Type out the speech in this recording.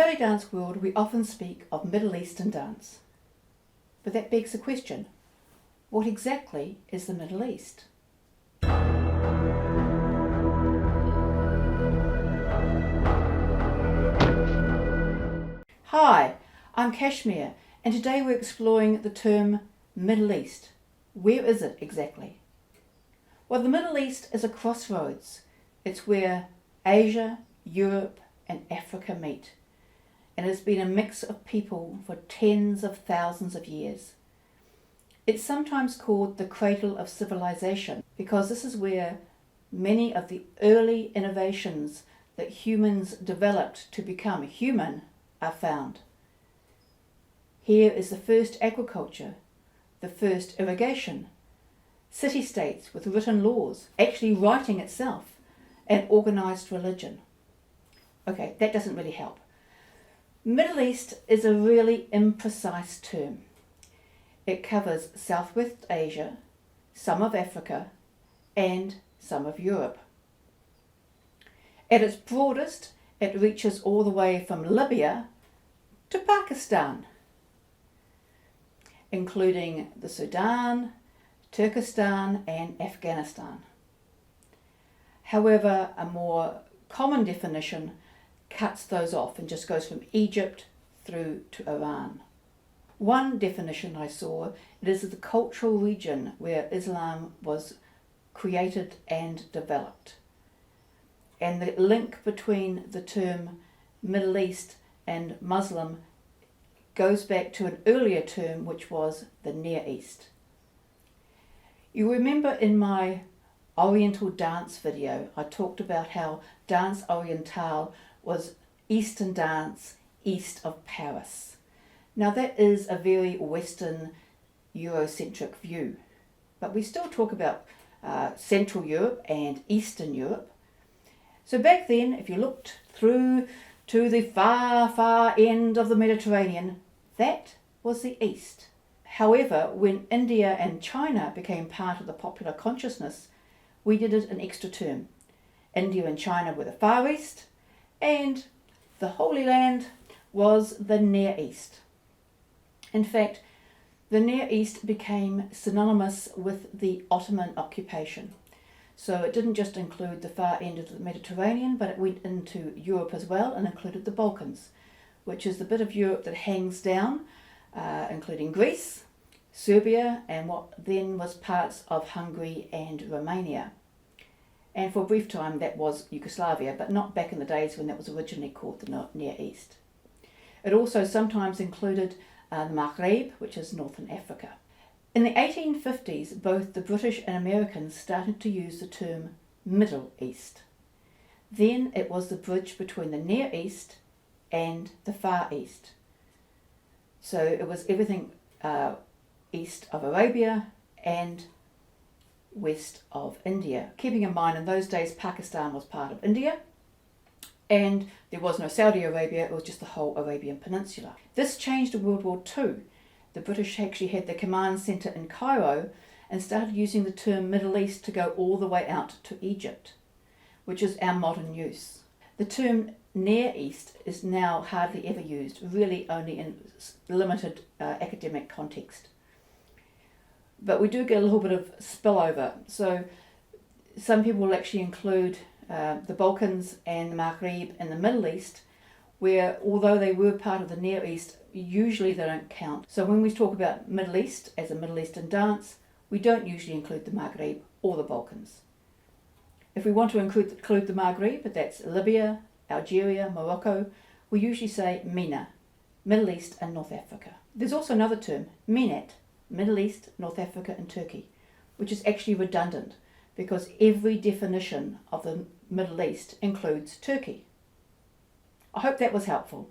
belly dance world, we often speak of Middle Eastern dance. But that begs the question, what exactly is the Middle East? Hi, I'm Kashmir, and today we're exploring the term Middle East. Where is it exactly? Well, the Middle East is a crossroads. It's where Asia, Europe, and Africa meet. And it's been a mix of people for tens of thousands of years. It's sometimes called the cradle of civilization because this is where many of the early innovations that humans developed to become human are found. Here is the first agriculture, the first irrigation, city-states with written laws, actually writing itself, and organised religion. Okay, that doesn't really help. Middle East is a really imprecise term. It covers Southwest Asia, some of Africa, and some of Europe. At its broadest, it reaches all the way from Libya to Pakistan, including the Sudan, Turkestan, and Afghanistan. However, a more common definition cuts those off and just goes from Egypt through to Iran. One definition I saw, it is the cultural region where Islam was created and developed. And the link between the term Middle East and Muslim goes back to an earlier term which was the Near East. You remember in my Oriental dance video I talked about how Danse Orientale was Eastern dance east of Paris. Now that is a very Western Eurocentric view, but we still talk about Central Europe and Eastern Europe. So back then, if you looked through to the far, far end of the Mediterranean, that was the East. However, when India and China became part of the popular consciousness, we did it an extra term. India and China were the Far East, and the Holy Land was the Near East. In fact, the Near East became synonymous with the Ottoman occupation. So it didn't just include the far end of the Mediterranean, but it went into Europe as well and included the Balkans, which is the bit of Europe that hangs down, including Greece, Serbia, and what then was parts of Hungary and Romania. And for a brief time that was Yugoslavia, but not back in the days when that was originally called the Near East. It also sometimes included the Maghreb, which is Northern Africa. In the 1850s, both the British and Americans started to use the term Middle East. Then it was the bridge between the Near East and the Far East. So it was everything east of Arabia and west of India. Keeping in mind in those days Pakistan was part of India and there was no Saudi Arabia, it was just the whole Arabian Peninsula. This changed in World War II. The British actually had their command centre in Cairo and started using the term Middle East to go all the way out to Egypt, which is our modern use. The term Near East is now hardly ever used, really only in limited academic context. But we do get a little bit of spillover. So some people will actually include the Balkans and the Maghreb and the Middle East, where although they were part of the Near East, usually they don't count. So when we talk about Middle East as a Middle Eastern dance, we don't usually include the Maghreb or the Balkans. If we want to include the Maghreb, but that's Libya, Algeria, Morocco, we usually say MENA, Middle East and North Africa. There's also another term, MENAT, Middle East, North Africa and Turkey, which is actually redundant because every definition of the Middle East includes Turkey. I hope that was helpful.